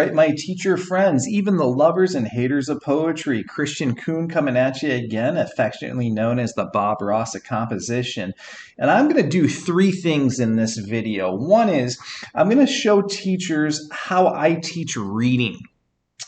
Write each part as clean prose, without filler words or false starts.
right, my teacher friends, even the lovers and haters of poetry, Kristian Kuhn coming at you again, affectionately known as the Bob Ross of composition. And I'm going to do three things in this video. One is I'm going to show teachers how I teach reading.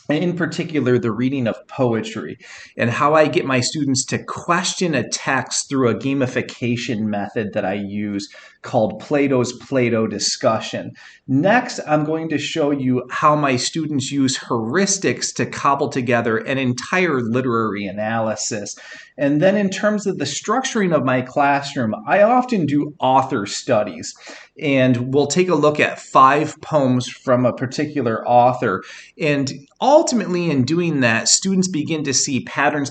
In particular, the reading of poetry, and how I get my students to question a text through a gamification method that I use called Plato's Play-Doh discussion. Next, I'm going to show you how my students use heuristics to cobble together an entire literary analysis. And then in terms of the structuring of my classroom, I often do author studies. And we'll take a look at 5 poems from a particular author. And ultimately, in doing that, students begin to see patterns.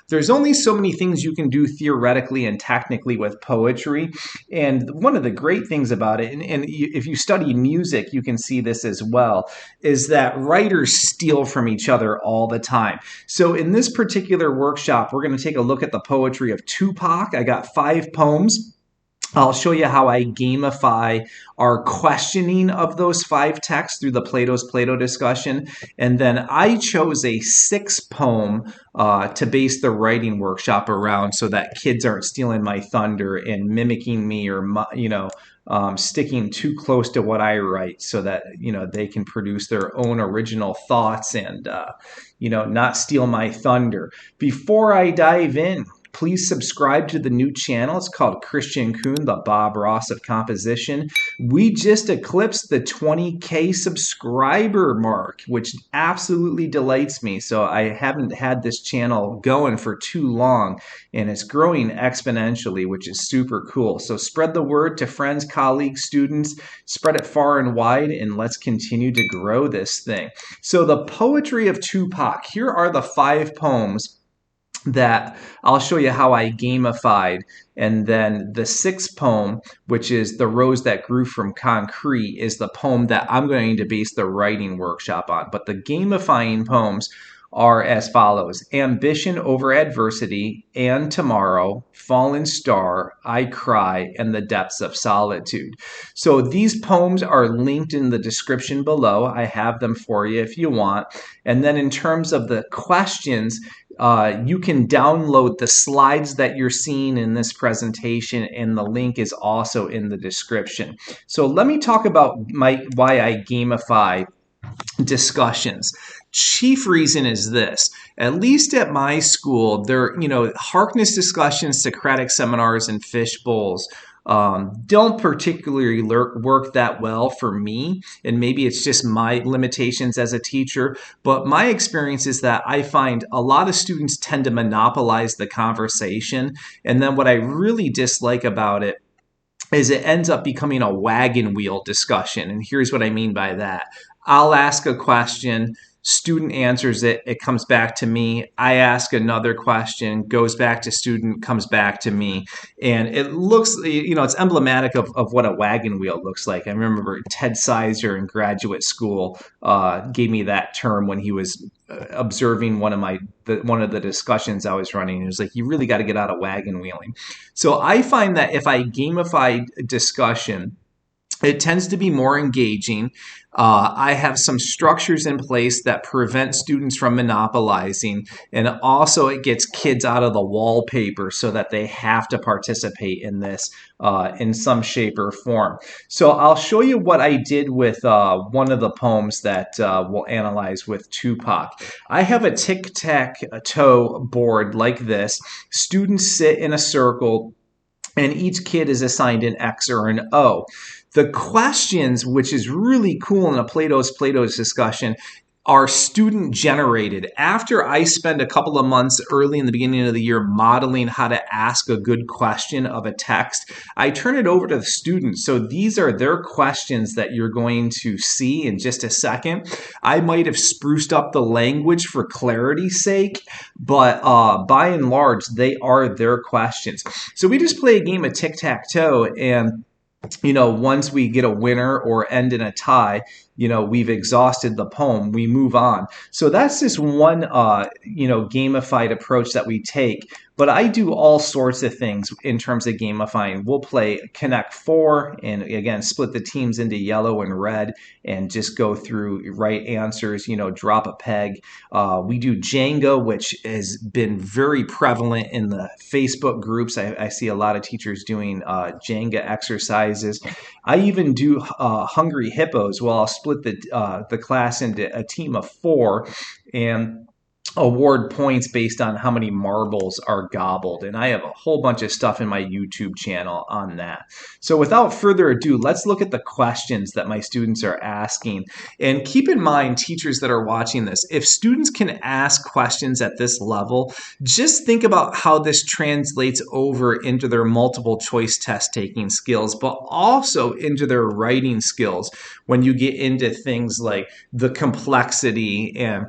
There's only so many things you can do theoretically and technically with poetry. And one of the great things about it, and if you study music, you can see this as well, is that writers steal from each other all the time. So in this particular workshop, we're going to take a look at the poetry of Tupac. I got 5 poems. I'll show you how I gamify our questioning of those 5 texts through the Plato's Play-Doh discussion. And then I chose a 6th poem to base the writing workshop around so that kids aren't stealing my thunder and mimicking me or, sticking too close to what I write so that, they can produce their own original thoughts and, not steal my thunder. Before I dive in, please subscribe to the new channel. It's called Kristian Kuhn, the Bob Ross of composition. We just eclipsed the 20K subscriber mark, which absolutely delights me. So I haven't had this channel going for too long, and it's growing exponentially, which is super cool. So spread the word to friends, colleagues, students, spread it far and wide, and let's continue to grow this thing. So the poetry of Tupac, here are the 5 poems that I'll show you how I gamified. And then the 6th poem, which is The Rose That Grew from Concrete, is the poem that I'm going to base the writing workshop on. But the gamifying poems are as follows: Ambition Over Adversity, And Tomorrow, Fallen Star, I Cry, and The Depths of Solitude. So these poems are linked in the description below. I have them for you if you want. And then in terms of the questions, you can download the slides that you're seeing in this presentation, and the link is also in the description. So let me talk about why I gamify discussions. Chief reason is this: at least at my school, there, Harkness discussions, Socratic seminars, and fish bowls don't particularly work that well for me, and maybe it's just my limitations as a teacher, but my experience is that I find a lot of students tend to monopolize the conversation, and then what I really dislike about it is it ends up becoming a wagon wheel discussion. And here's what I mean by that. I'll ask a question, student answers it, it comes back to me. I ask another question, goes back to student, comes back to me. And it looks, it's emblematic of what a wagon wheel looks like. I remember Ted Sizer in graduate school gave me that term when he was observing one of the discussions I was running. He was like, you really got to get out of wagon wheeling. So I find that if I gamify discussion, it tends to be more engaging. I have some structures in place that prevent students from monopolizing, and also it gets kids out of the wallpaper so that they have to participate in this in some shape or form. So I'll show you what I did with one of the poems that we'll analyze with Tupac. I have a tic-tac-toe board like this. Students sit in a circle, and each kid is assigned an X or an O. The questions, which is really cool in a Plato's discussion, are student generated. After I spend a couple of months early in the beginning of the year modeling how to ask a good question of a text, I turn it over to the students. So these are their questions that you're going to see in just a second. I might have spruced up the language for clarity's sake, but by and large, they are their questions. So we just play a game of tic-tac-toe, and once we get a winner or end in a tie, we've exhausted the poem, we move on. So that's just one, gamified approach that we take. But I do all sorts of things in terms of gamifying. We'll play Connect 4 and again, split the teams into yellow and red and just go through right answers, drop a peg. We do Jenga, which has been very prevalent in the Facebook groups. I see a lot of teachers doing Jenga exercises. I even do Hungry Hippos. Well, I'll split the class into a team of 4 and award points based on how many marbles are gobbled. And I have a whole bunch of stuff in my YouTube channel on that. So without further ado, let's look at the questions that my students are asking. And keep in mind, teachers that are watching this, if students can ask questions at this level, just think about how this translates over into their multiple choice test taking skills, but also into their writing skills when you get into things like the complexity and,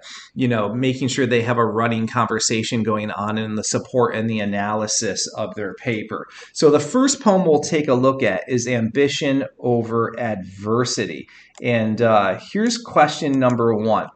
making sure they have a running conversation going on in the support and the analysis of their paper. So the first poem we'll take a look at is Ambition Over Adversity. And here's question number 1.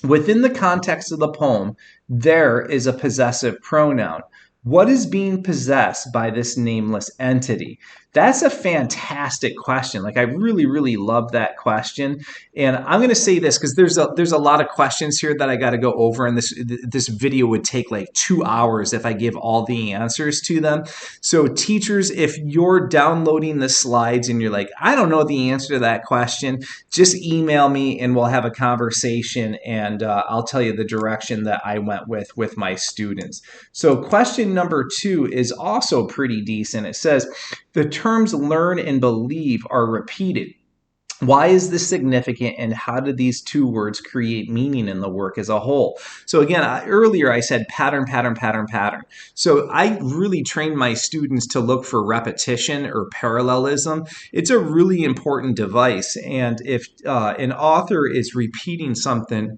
Within the context of the poem, there is a possessive pronoun. What is being possessed by this nameless entity? That's a fantastic question. Like, I really, really love that question. And I'm going to say this because there's a lot of questions here that I got to go over, and this video would take like 2 hours if I give all the answers to them. So teachers, if you're downloading the slides and you're like, I don't know the answer to that question, just email me and we'll have a conversation, and I'll tell you the direction that I went with my students. So question number 2 is also pretty decent. It says, the terms learn and believe are repeated. Why is this significant, and how do these 2 words create meaning in the work as a whole? So again, earlier I said pattern, pattern, pattern, pattern. So I really train my students to look for repetition or parallelism. It's a really important device. And if an author is repeating something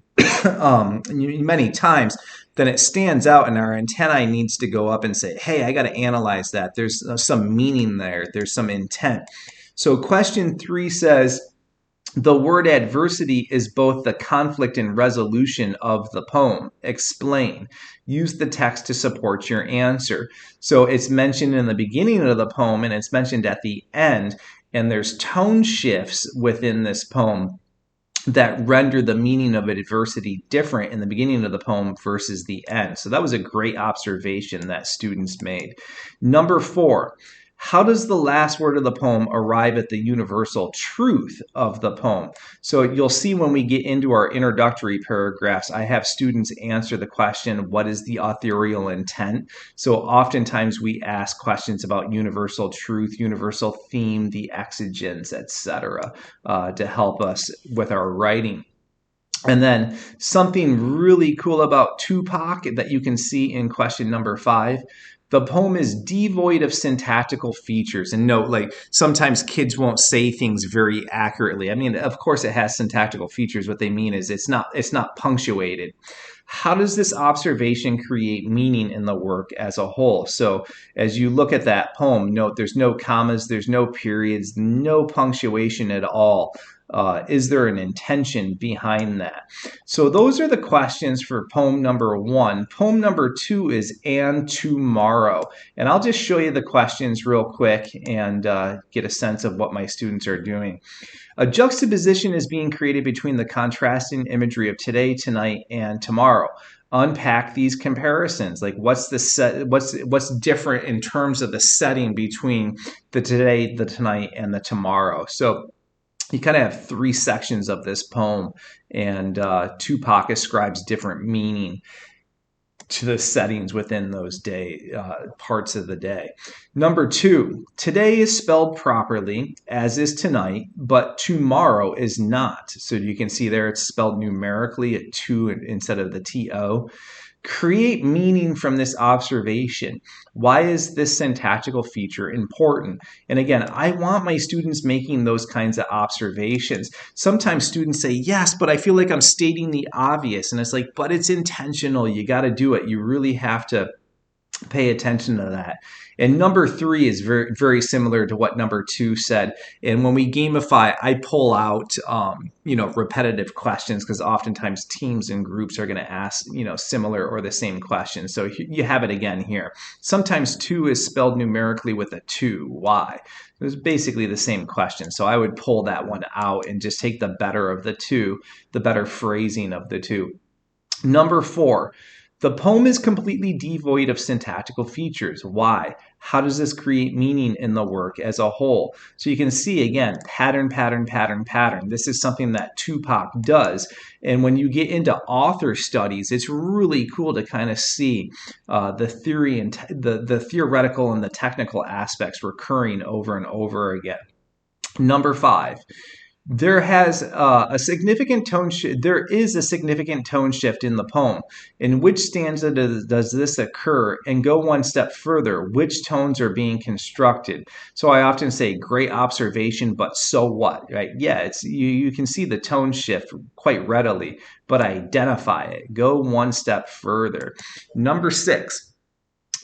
many times, then it stands out and our antennae needs to go up and say, hey, I got to analyze that. There's some meaning there. There's some intent. So question 3 says, the word adversity is both the conflict and resolution of the poem. Explain. Use the text to support your answer. So it's mentioned in the beginning of the poem and it's mentioned at the end, and there's tone shifts within this poem that render the meaning of adversity different in the beginning of the poem versus the end. So that was a great observation that students made. Number 4, how does the last word of the poem arrive at the universal truth of the poem? So you'll see when we get into our introductory paragraphs, I have students answer the question, what is the authorial intent? So oftentimes we ask questions about universal truth, universal theme, the exigence, etc., to help us with our writing. And then something really cool about Tupac that you can see in question number 5. The poem is devoid of syntactical features. And note, like, sometimes kids won't say things very accurately. I mean, of course it has syntactical features. What they mean is it's not punctuated. How does this observation create meaning in the work as a whole? So as you look at that poem, note there's no commas, there's no periods, no punctuation at all. Is there an intention behind that? So those are the questions for poem number 1. Poem number 2 is And Tomorrow. And I'll just show you the questions real quick and get a sense of what my students are doing. A juxtaposition is being created between the contrasting imagery of today, tonight, and tomorrow. Unpack these comparisons. Like, what's different in terms of the setting between the today, the tonight, and the tomorrow? So you kind of have 3 sections of this poem, and Tupac ascribes different meaning to the settings within those parts of the day. Number 2, today is spelled properly, as is tonight, but tomorrow is not. So you can see there it's spelled numerically at 2 instead of the T-O. Create meaning from this observation. Why is this syntactical feature important? And again, I want my students making those kinds of observations. Sometimes students say, yes, but I feel like I'm stating the obvious. And it's like, but it's intentional. You got to do it. You really have to Pay attention to that. And number 3 is very, very similar to what number 2 said. And when we gamify, I pull out, repetitive questions, because oftentimes teams and groups are going to ask, similar or the same questions. So you have it again here. Sometimes 2 is spelled numerically with a 2. Why? It was basically the same question. So I would pull that one out and just take the better of the 2, the better phrasing of the 2. Number 4. The poem is completely devoid of syntactical features. Why? How does this create meaning in the work as a whole? So you can see, again, pattern, pattern, pattern, pattern. This is something that Tupac does. And when you get into author studies, it's really cool to kind of see the theory and the theoretical and the technical aspects recurring over and over again. Number 5. There is a significant tone shift in the poem. In which stanza does this occur? And go one step further, which tones are being constructed? So I often say, great observation, but so what, right? Yeah, it's you can see the tone shift quite readily, but identify it. Go one step further. Number 6.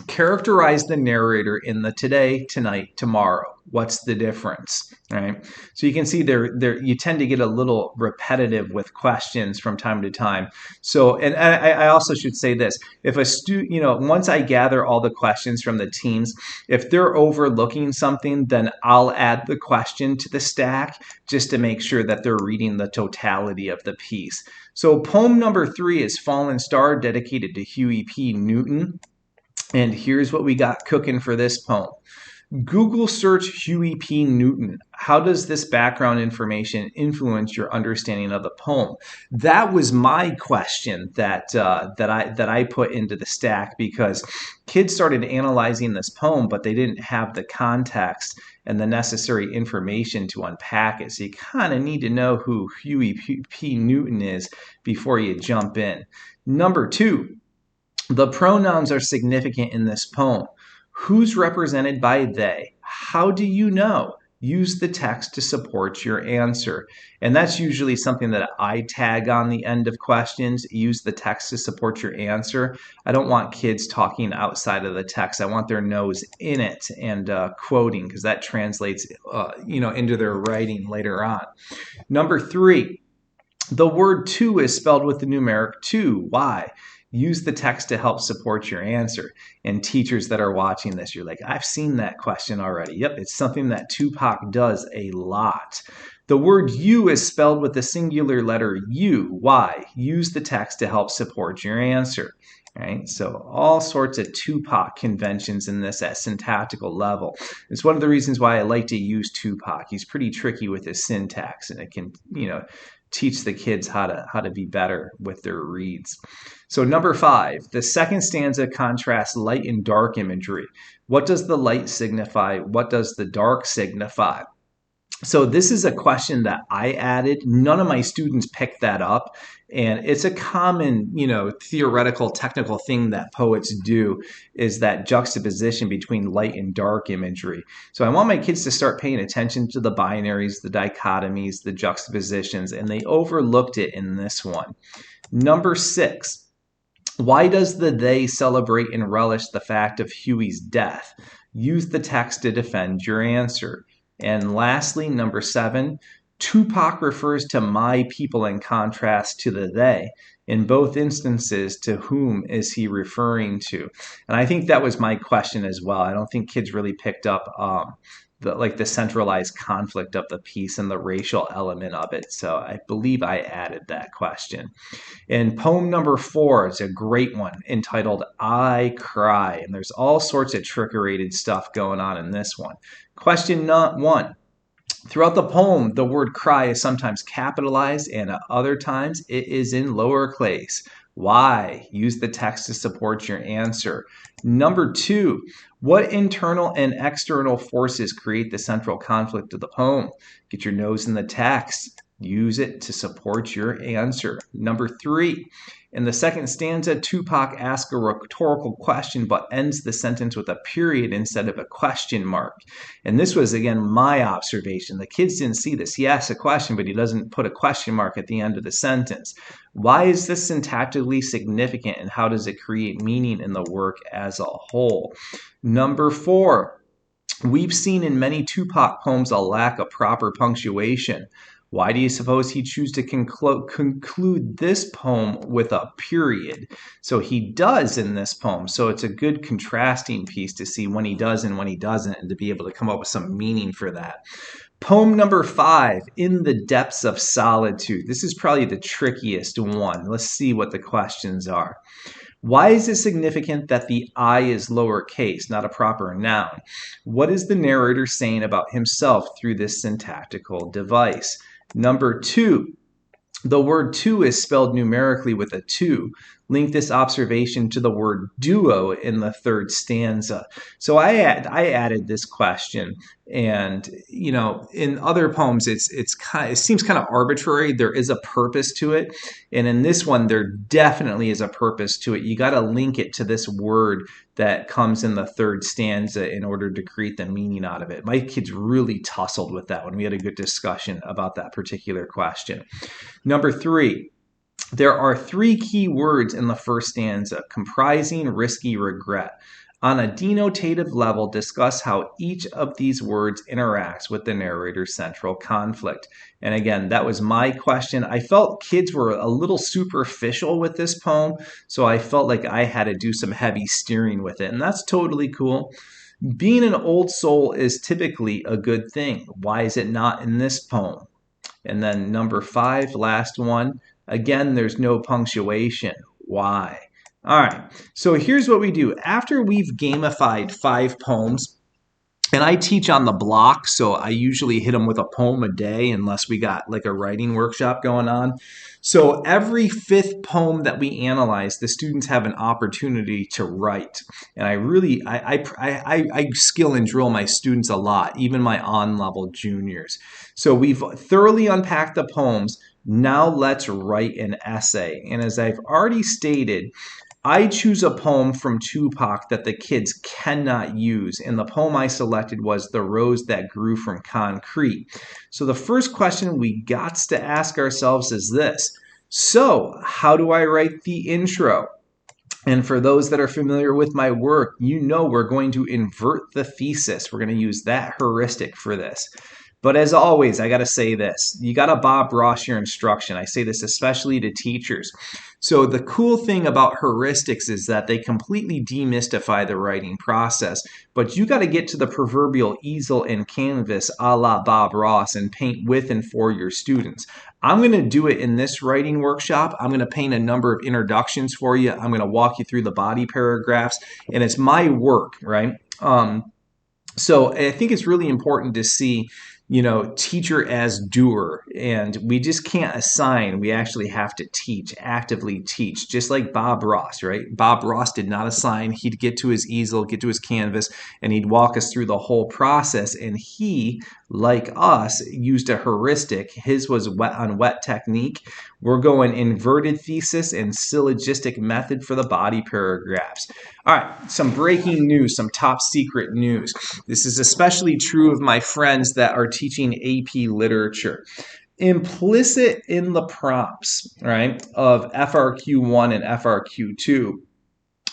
Characterize the narrator in the today, tonight, tomorrow. What's the difference, right? So you can see there you tend to get a little repetitive with questions from time to time. So, and I also should say this: if a student, once I gather all the questions from the teams, if they're overlooking something, then I'll add the question to the stack just to make sure that they're reading the totality of the piece. So poem number 3 is Fallen Star, dedicated to Huey P. Newton. And here's what we got cooking for this poem. Google search Huey P. Newton. How does this background information influence your understanding of the poem? That was my question that I put into the stack, because kids started analyzing this poem, but they didn't have the context and the necessary information to unpack it. So you kind of need to know who Huey P. Newton is before you jump in. Number 2. The pronouns are significant in this poem. Who's represented by they? How do you know? Use the text to support your answer. And that's usually something that I tag on the end of questions. Use the text to support your answer. I don't want kids talking outside of the text. I want their nose in it and quoting, because that translates into their writing later on. Number 3, the word to is spelled with the numeric 2. Why? Use the text to help support your answer. And teachers that are watching this, you're like, I've seen that question already. Yep, it's something that Tupac does a lot. The word you is spelled with the singular letter U. Why? Use the text to help support your answer. Right? So all sorts of Tupac conventions in this at syntactical level. It's one of the reasons why I like to use Tupac. He's pretty tricky with his syntax, and it can, teach the kids how to be better with their reads. So number 5, the second stanza contrasts light and dark imagery. What does the light signify? What does the dark signify? So this is a question that I added. None of my students picked that up. And it's a common, theoretical, technical thing that poets do, is that juxtaposition between light and dark imagery. So I want my kids to start paying attention to the binaries, the dichotomies, the juxtapositions, and they overlooked it in this one. Number 6, why does the they celebrate and relish the fact of Huey's death? Use the text to defend your answer. And lastly, number 7, Tupac refers to my people in contrast to the they. In both instances, to whom is he referring to? And I think that was my question as well. I don't think kids really picked up the centralized conflict of the piece and the racial element of it. So I believe I added that question. And poem number 4 is a great one, entitled I Cry. And there's all sorts of trick-orated stuff going on in this one. Question 1. Throughout the poem, the word cry is sometimes capitalized, and at other times it is in lowercase. Why? Use the text to support your answer. Number 2, what internal and external forces create the central conflict of the poem? Get your nose in the text. Use it to support your answer. Number 3, In the second stanza, Tupac asks a rhetorical question but ends the sentence with a period instead of a question mark. And this was, again, my observation. The kids didn't see this. He asks a question, but he doesn't put a question mark at the end of the sentence. Why is this syntactically significant, and how does it create meaning in the work as a whole? Number 4, we've seen in many Tupac poems a lack of proper punctuation. Why do you suppose he chose to conclude this poem with a period? So he does in this poem. So it's a good contrasting piece to see when he does and when he doesn't, and to be able to come up with some meaning for that. Poem number 5, In the Depths of Solitude. This is probably the trickiest one. Let's see what the questions are. Why is it significant that the I is lowercase, not a proper noun? What is the narrator saying about himself through this syntactical device? Number 2, the word two is spelled numerically with a 2. Link this observation to the word duo in the third stanza. So I added this question, and in other poems it seems kind of arbitrary. There is a purpose to it, and in this one there definitely is a purpose to it. You got to link it to this word that comes in the third stanza in order to create the meaning out of it. My kids really tussled with that one. We had a good discussion about that particular question. Number 3, there are 3 key words in the first stanza: comprising, risky, regret. On a denotative level, discuss how each of these words interacts with the narrator's central conflict. And again, that was my question. I felt kids were a little superficial with this poem, so I felt like I had to do some heavy steering with it, and that's totally cool. Being an old soul is typically a good thing. Why is it not in this poem? And then number 5, last one. Again, there's no punctuation. Why? All right, so here's what we do. After we've gamified 5 poems, and I teach on the block, so I usually hit them with a poem a day unless we got like a writing workshop going on. So every 5th poem that we analyze, the students have an opportunity to write. And I skill and drill my students a lot, even my on-level juniors. So we've thoroughly unpacked the poems. Now let's write an essay. And as I've already stated, I choose a poem from Tupac that the kids cannot use, and the poem I selected was The Rose That Grew from Concrete. So the first question we got to ask ourselves is this: so how do I write the intro? And for those that are familiar with my work, we're going to invert the thesis. We're going to use that heuristic for this. But as always, I got to say this: you got to Bob Ross your instruction. I say this especially to teachers. So the cool thing about heuristics is that they completely demystify the writing process, but you got to get to the proverbial easel and canvas a la Bob Ross and paint with and for your students. I'm going to do it in this writing workshop. I'm going to paint a number of introductions for you. I'm going to walk you through the body paragraphs, and it's my work, right? So I think it's really important to see teacher as doer, and we just can't assign. We actually have to teach, actively teach, just like Bob Ross, right? Bob Ross did not assign. He'd get to his easel, get to his canvas, and he'd walk us through the whole process. And he, like us, used a heuristic. His was wet on wet technique. We're going inverted thesis and syllogistic method for the body paragraphs. All right, some breaking news, some top secret news. This is especially true of my friends that are teaching AP literature. Implicit in the prompts, right, of FRQ1 and FRQ2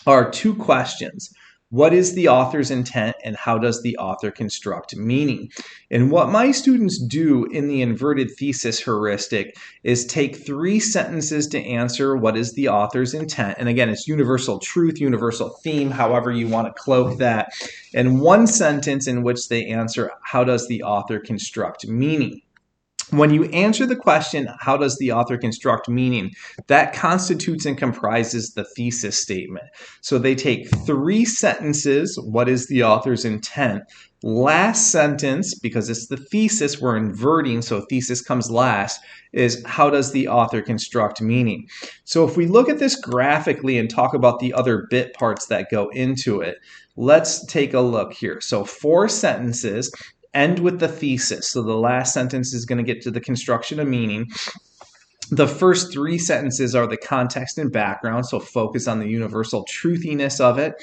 are 2 questions. What is the author's intent, and how does the author construct meaning? And what my students do in the inverted thesis heuristic is take 3 sentences to answer what is the author's intent. And again, it's universal truth, universal theme, however you want to cloak that. And 1 sentence in which they answer, how does the author construct meaning? When you answer the question, how does the author construct meaning, that constitutes and comprises the thesis statement. So they take 3 sentences, what is the author's intent? Last sentence, because it's the thesis, we're inverting, so thesis comes last, is how does the author construct meaning? So if we look at this graphically and talk about the other bit parts that go into it, let's take a look here. So 4 sentences. End with the thesis. So the last sentence is going to get to the construction of meaning. The first three sentences are the context and background, so focus on the universal truthiness of it.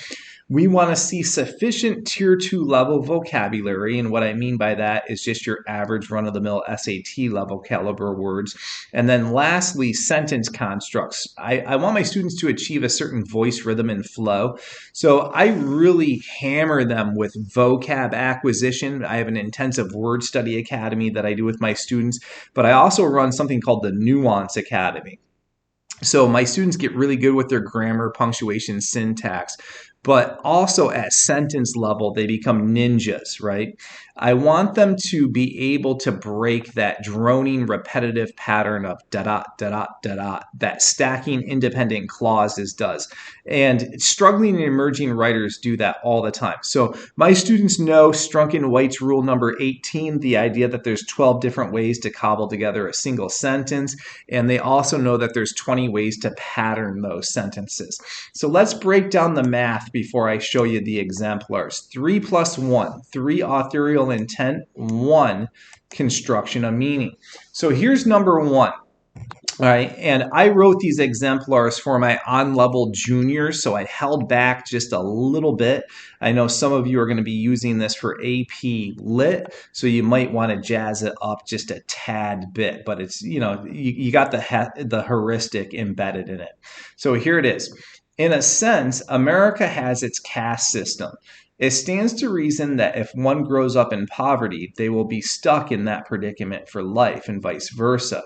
We want to see sufficient tier 2 level vocabulary, and what I mean by that is just your average run-of-the-mill SAT level caliber words. And then lastly, sentence constructs. I want my students to achieve a certain voice, rhythm, and flow. So I really hammer them with vocab acquisition. I have an intensive word study academy that I do with my students, but I also run something called the Nuance Academy. So my students get really good with their grammar, punctuation, syntax, but also at sentence level, they become ninjas, right? I want them to be able to break that droning, repetitive pattern of da-da, da-da, da-da, that stacking independent clauses does. And struggling and emerging writers do that all the time. So my students know Strunk White's rule number 18, the idea that there's 12 different ways to cobble together a single sentence. And they also know that there's 20 ways to pattern those sentences. So let's break down the math before I show you the exemplars. 3 plus 1, 3 authorial intent, 1 construction of meaning. So here's number 1. All right, and I wrote these exemplars for my on-level juniors, so I held back just a little bit. I know some of you are going to be using this for AP Lit, so you might want to jazz it up just a tad bit, but it's, you got the heuristic embedded in it. So here it is. In a sense, America has its caste system. It stands to reason that if one grows up in poverty, they will be stuck in that predicament for life and vice versa.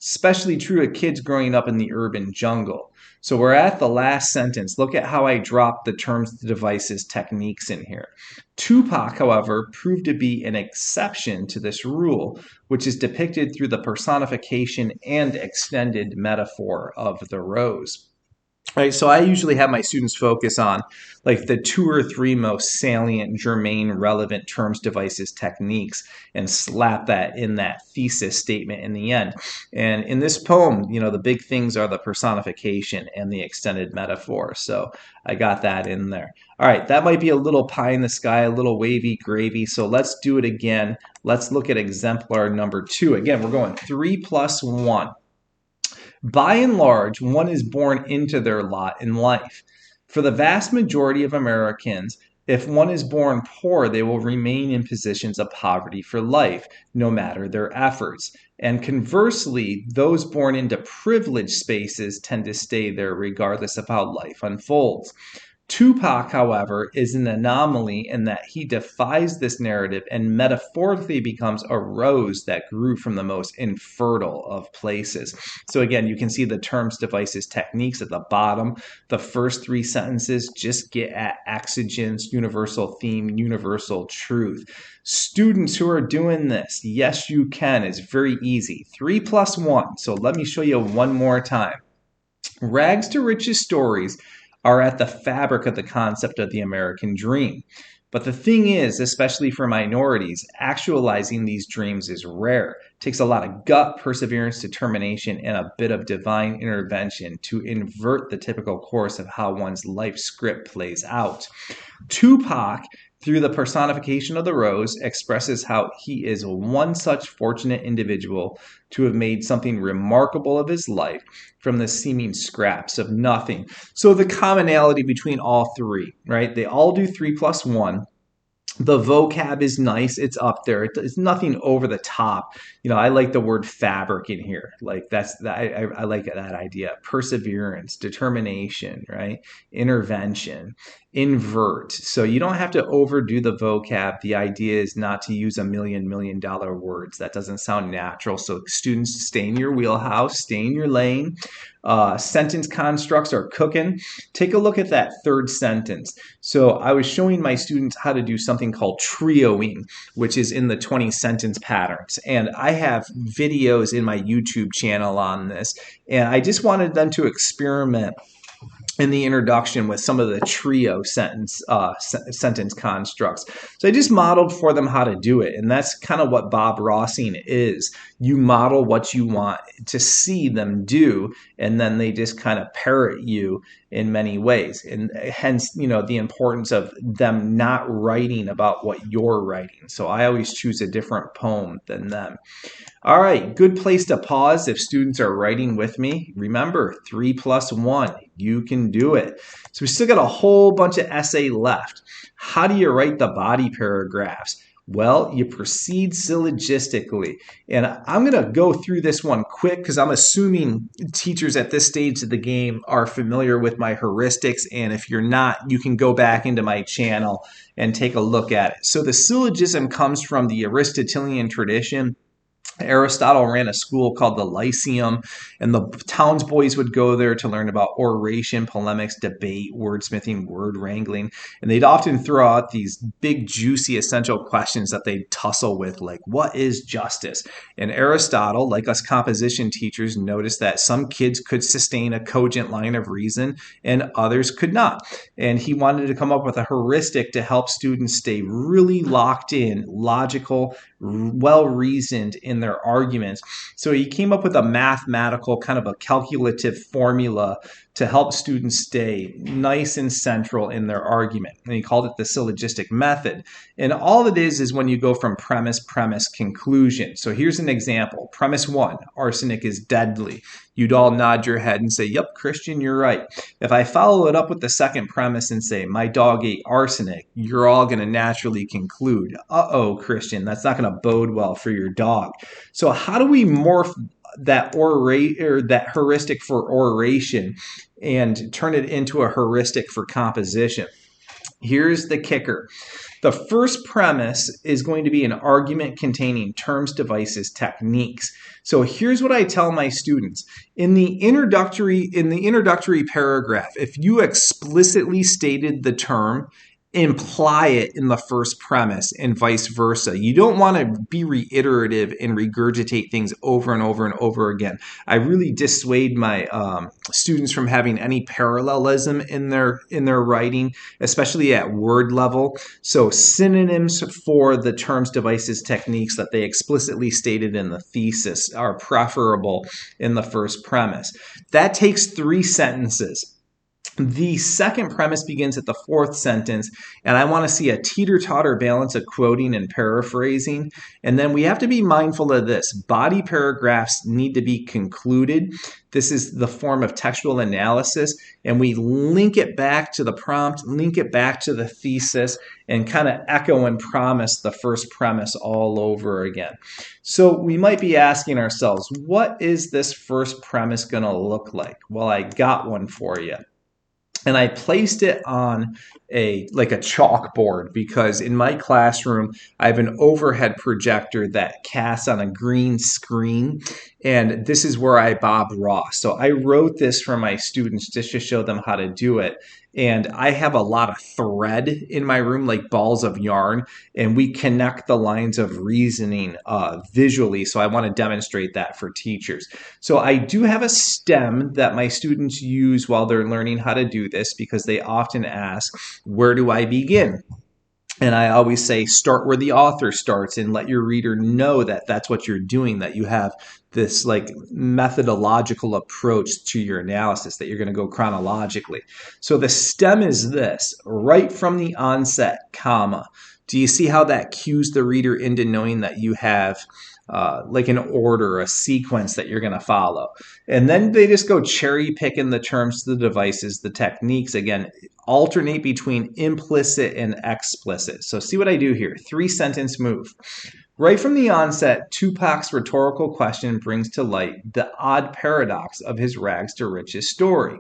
Especially true of kids growing up in the urban jungle. So we're at the last sentence. Look at how I dropped the terms, the devices, techniques in here. Tupac, however, proved to be an exception to this rule, which is depicted through the personification and extended metaphor of the rose. Right, so I usually have my students focus on like the 2 or 3 most salient, germane, relevant terms, devices, techniques, and slap that in that thesis statement in the end. And in this poem, the big things are the personification and the extended metaphor. So I got that in there. All right, that might be a little pie in the sky, a little wavy gravy. So let's do it again. Let's look at exemplar number 2. Again, we're going 3 plus 1. By and large, one is born into their lot in life. For the vast majority of Americans, if one is born poor, they will remain in positions of poverty for life, no matter their efforts. And conversely, those born into privileged spaces tend to stay there regardless of how life unfolds. Tupac, however, is an anomaly in that he defies this narrative and metaphorically becomes a rose that grew from the most infertile of places. So again, you can see the terms, devices, techniques at the bottom. The first 3 sentences just get at exigence, universal theme, universal truth. Students who are doing this, yes, you can. It's very easy. 3 plus 1. So let me show you one more time. Rags to riches stories are at the fabric of the concept of the American dream. But the thing is, especially for minorities, actualizing these dreams is rare. It takes a lot of gut, perseverance, determination, and a bit of divine intervention to invert the typical course of how one's life script plays out. Tupac, through the personification of the rose, expresses how he is one such fortunate individual to have made something remarkable of his life from the seeming scraps of nothing. So the commonality between all 3, right? They all do 3 plus 1. The vocab is nice. It's up there. It's nothing over the top. I like the word fabric in here. Like I like that idea. Perseverance, determination, right? Intervention, invert. So you don't have to overdo the vocab. The idea is not to use $1 million words. That doesn't sound natural. So students, stay in your wheelhouse, stay in your lane. Sentence constructs are cooking. Take a look at that third sentence. So I was showing my students how to do something called trioing, which is in the 20 sentence patterns. And I have videos in my YouTube channel on this. And I just wanted them to experiment in the introduction with some of the trio sentence constructs. So I just modeled for them how to do it. And that's kind of what Bob Rossing is. You model what you want to see them do, and then they just kind of parrot you in many ways. And hence, the importance of them not writing about what you're writing. So I always choose a different poem than them. All right, good place to pause if students are writing with me. Remember, 3 plus 1, you can do it. So we still got a whole bunch of essay left. How do you write the body paragraphs? Well, you proceed syllogistically. And I'm going to go through this one quick because I'm assuming teachers at this stage of the game are familiar with my heuristics. And if you're not, you can go back into my channel and take a look at it. So the syllogism comes from the Aristotelian tradition. Aristotle ran a school called the Lyceum, and the townsboys would go there to learn about oration, polemics, debate, wordsmithing, word wrangling, and they'd often throw out these big, juicy, essential questions that they'd tussle with, like, what is justice? And Aristotle, like us composition teachers, noticed that some kids could sustain a cogent line of reason and others could not. And he wanted to come up with a heuristic to help students stay really locked in, logical, well-reasoned in their arguments. So he came up with a mathematical, kind of a calculative formula to help students stay nice and central in their argument. And he called it the syllogistic method. And all it is when you go from premise, conclusion. So here's an example. Premise 1, arsenic is deadly. You'd all nod your head and say, yep, Kristian, you're right. If I follow it up with the second premise and say, my dog ate arsenic, you're all going to naturally conclude, uh-oh, Kristian, that's not going to bode well for your dog. So how do we morph that heuristic for oration and turn it into a heuristic for composition? Here's the kicker. The first premise is going to be an argument containing terms, devices, techniques. So here's what I tell my students. In the introductory paragraph, if you explicitly stated the term, imply it in the first premise and vice versa. You don't want to be reiterative and regurgitate things over and over and over again. I really dissuade my students from having any parallelism in their writing, especially at word level. So synonyms for the terms, devices, techniques that they explicitly stated in the thesis are preferable in the first premise. That takes 3 sentences. The second premise begins at the 4th sentence, and I want to see a teeter-totter balance of quoting and paraphrasing. And then we have to be mindful of this. Body paragraphs need to be concluded. This is the form of textual analysis, and we link it back to the prompt, link it back to the thesis, and kind of echo and promise the first premise all over again. So we might be asking ourselves, what is this first premise going to look like? Well, I got one for you. And I placed it on a chalkboard because in my classroom, I have an overhead projector that casts on a green screen. And this is where I Bob Ross. So I wrote this for my students just to show them how to do it. And I have a lot of thread in my room, like balls of yarn, and we connect the lines of reasoning visually. So I want to demonstrate that for teachers. So I do have a stem that my students use while they're learning how to do this because they often ask, where do I begin? And I always say, start where the author starts and let your reader know that that's what you're doing, that you have this methodological approach to your analysis, that you're going to go chronologically. So the stem is this, right from the onset, comma. Do you see how that cues the reader into knowing that you have an order, a sequence that you're going to follow? And then they just go cherry picking the terms, the devices, the techniques. Again, alternate between implicit and explicit. So see what I do here. 3-sentence move. Right from the onset, Tupac's rhetorical question brings to light the odd paradox of his rags to riches story.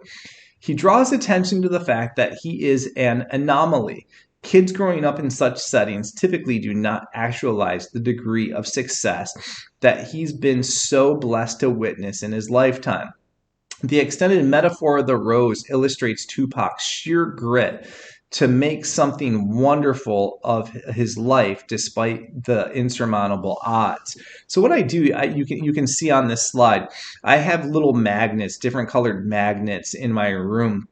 He draws attention to the fact that he is an anomaly. Kids growing up in such settings typically do not actualize the degree of success that he's been so blessed to witness in his lifetime. The extended metaphor of the rose illustrates Tupac's sheer grit to make something wonderful of his life despite the insurmountable odds. So what I do, you can see on this slide, I have little magnets, different colored magnets in my room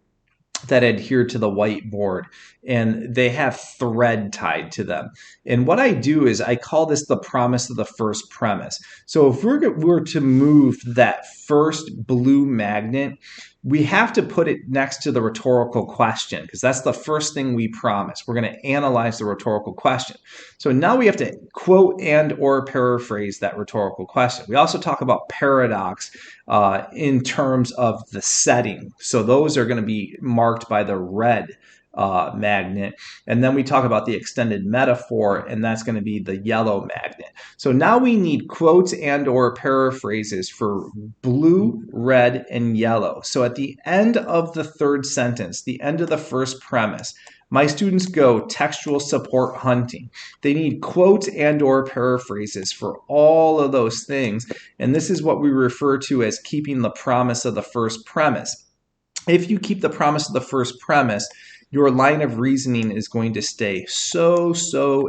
that adhere to the whiteboard, and they have thread tied to them. And what I do is I call this the promise of the first premise. So if we were to move that first blue magnet we have to put it next to the rhetorical question because that's the first thing we promise. We're going to analyze the rhetorical question. So now we have to quote and or paraphrase that rhetorical question. We also talk about paradox in terms of the setting. So those are going to be marked by the red magnet. And then we talk about the extended metaphor, and that's going to be the yellow magnet. So now we need quotes and or paraphrases for blue, red, and yellow. So at the end of the third sentence, the end of the first premise, my students go textual support hunting. They need quotes and or paraphrases for all of those things. And this is what we refer to as keeping the promise of the first premise. If you keep the promise of the first premise, your line of reasoning is going to stay so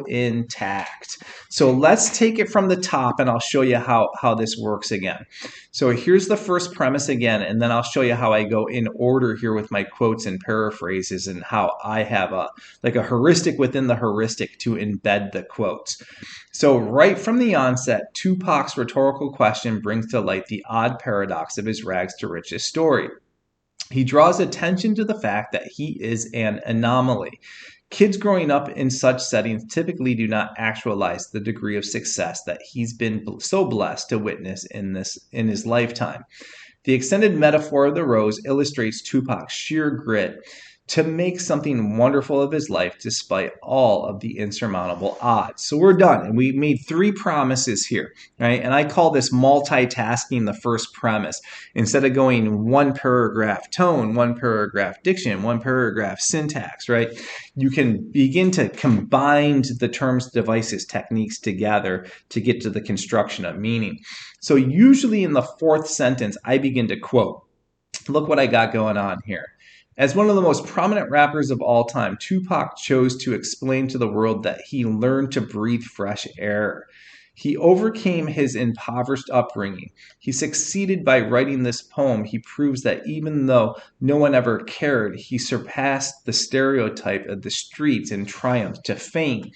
intact. So let's take it from the top and I'll show you how this works again. So here's the first premise again, and then I'll show you how I go in order here with my quotes and paraphrases and how I have a heuristic within the heuristic to embed the quotes. So right from the onset, Tupac's rhetorical question brings to light the odd paradox of his rags to riches story. He draws attention to the fact that he is an anomaly. Kids growing up in such settings typically do not actualize the degree of success that he's been so blessed to witness in his lifetime. The extended metaphor of the rose illustrates Tupac's sheer grit to make something wonderful of his life despite all of the insurmountable odds. So we're done, and we made 3 promises here, right? And I call this multitasking the first premise. Instead of going 1 paragraph tone, 1 paragraph diction, 1 paragraph syntax, right? You can begin to combine the terms, devices, techniques together to get to the construction of meaning. So usually in the 4th sentence, I begin to quote. Look what I got going on here. As one of the most prominent rappers of all time, Tupac chose to explain to the world that he learned to breathe fresh air. He overcame his impoverished upbringing. He succeeded by writing this poem. He proves that even though no one ever cared, he surpassed the stereotype of the streets and triumphed to fame.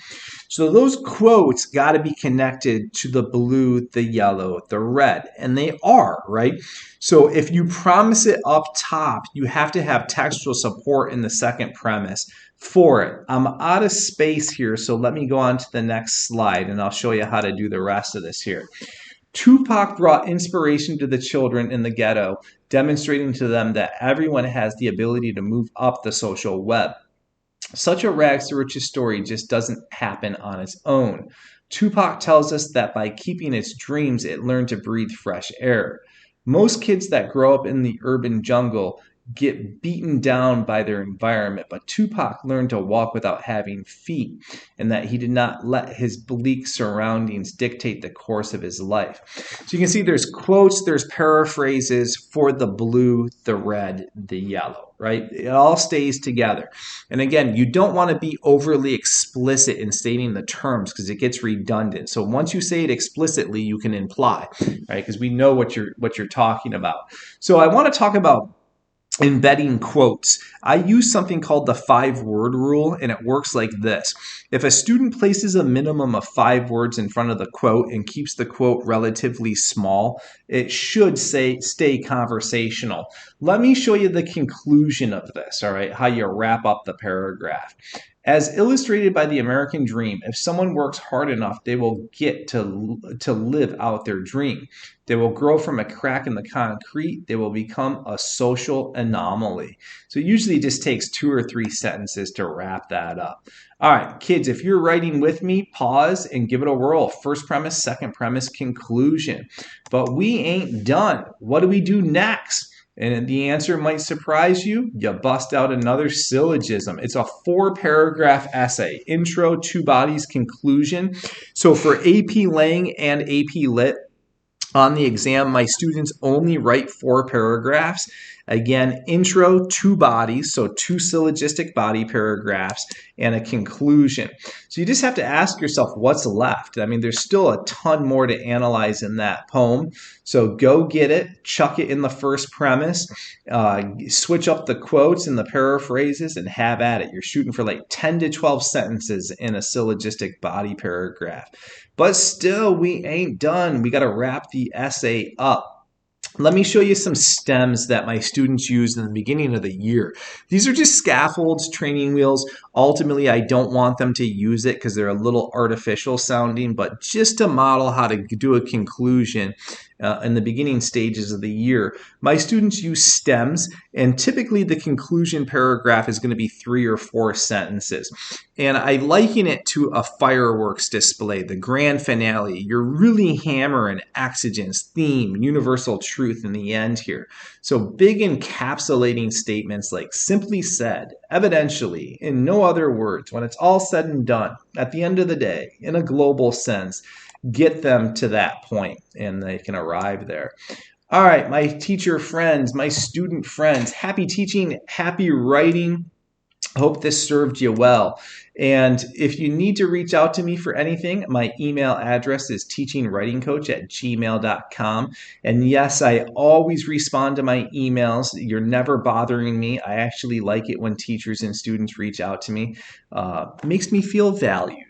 So those quotes got to be connected to the blue, the yellow, the red, and they are, right? So if you promise it up top, you have to have textual support in the second premise for it. I'm out of space here, so let me go on to the next slide, and I'll show you how to do the rest of this here. Tupac brought inspiration to the children in the ghetto, demonstrating to them that everyone has the ability to move up the social web. Such a rags to riches story just doesn't happen on its own. Tupac tells us that by keeping its dreams, it learned to breathe fresh air. Most kids that grow up in the urban jungle get beaten down by their environment, but Tupac learned to walk without having feet, and that he did not let his bleak surroundings dictate the course of his life. So you can see there's quotes, there's paraphrases for the blue, the red, the yellow, right? It all stays together. And again, you don't want to be overly explicit in stating the terms because it gets redundant. So once you say it explicitly, you can imply, right? Because we know what you're talking about. So I want to talk about embedding quotes. I use something called the 5-word rule, and it works like this. If a student places a minimum of 5 words in front of the quote and keeps the quote relatively small, it should stay conversational. Let me show you the conclusion of this, all right, how you wrap up the paragraph. As illustrated by the American dream, if someone works hard enough, they will get to live out their dream. They will grow from a crack in the concrete. They will become a social anomaly. So it usually just takes 2 or 3 sentences to wrap that up. All right, kids, if you're writing with me, pause and give it a whirl. First premise, second premise, conclusion. But we ain't done. What do we do next? And the answer might surprise you. You bust out another syllogism. It's a 4-paragraph essay. Intro, 2 bodies, conclusion. So for AP Lang and AP Lit, on the exam, my students only write 4 paragraphs. Again, intro, 2 bodies, so 2 syllogistic body paragraphs, and a conclusion. So you just have to ask yourself what's left. I mean, there's still a ton more to analyze in that poem. So go get it, chuck it in the first premise, switch up the quotes and the paraphrases, and have at it. You're shooting for like 10 to 12 sentences in a syllogistic body paragraph. But still, we ain't done. We got to wrap the essay up. Let me show you some stems that my students use in the beginning of the year. These are just scaffolds, training wheels. Ultimately, I don't want them to use it because they're a little artificial sounding, but just to model how to do a conclusion in the beginning stages of the year. My students use stems, and typically the conclusion paragraph is going to be 3 or 4 sentences. And I liken it to a fireworks display, the grand finale. You're really hammering exigence, theme, universal truth in the end here. So big encapsulating statements like simply said, evidentially, in no other words, when it's all said and done, at the end of the day, in a global sense, get them to that point and they can arrive there. All right, my teacher friends, my student friends, happy teaching, happy writing. Hope this served you well. And if you need to reach out to me for anything, my email address is teachingwritingcoach@gmail.com. And yes, I always respond to my emails. You're never bothering me. I actually like it when teachers and students reach out to me. It makes me feel valued.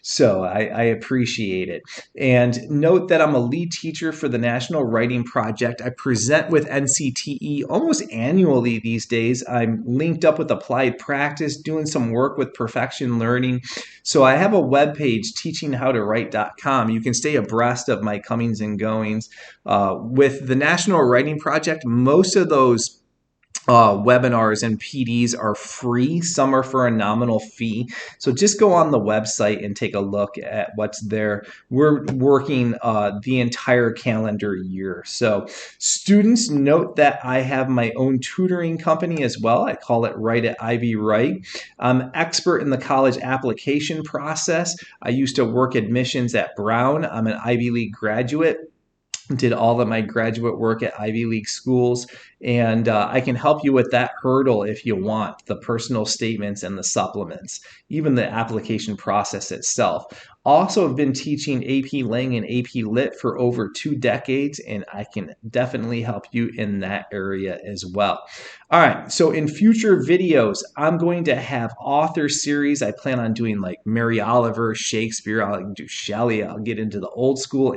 So I appreciate it. And note that I'm a lead teacher for the National Writing Project. I present with NCTE almost annually these days. I'm linked up with Applied Practice, doing some work with Perfection Learning. So I have a webpage, teachinghowtowrite.com. You can stay abreast of my comings and goings. With the National Writing Project, most of those webinars and PDs are free. Some are for a nominal fee. So just go on the website and take a look at what's there. We're working the entire calendar year. So students, note that I have my own tutoring company as well. I call it Write at Ivy Write. I'm expert in the college application process. I used to work admissions at Brown. I'm an Ivy League graduate. Did all of my graduate work at Ivy League schools, and I can help you with that hurdle if you want, the personal statements and the supplements, even the application process itself. Also have been teaching AP Lang and AP Lit for over 2 decades, and I can definitely help you in that area as well. All right, so in future videos, I'm going to have author series. I plan on doing like Mary Oliver, Shakespeare, I'll do Shelley, I'll get into the old school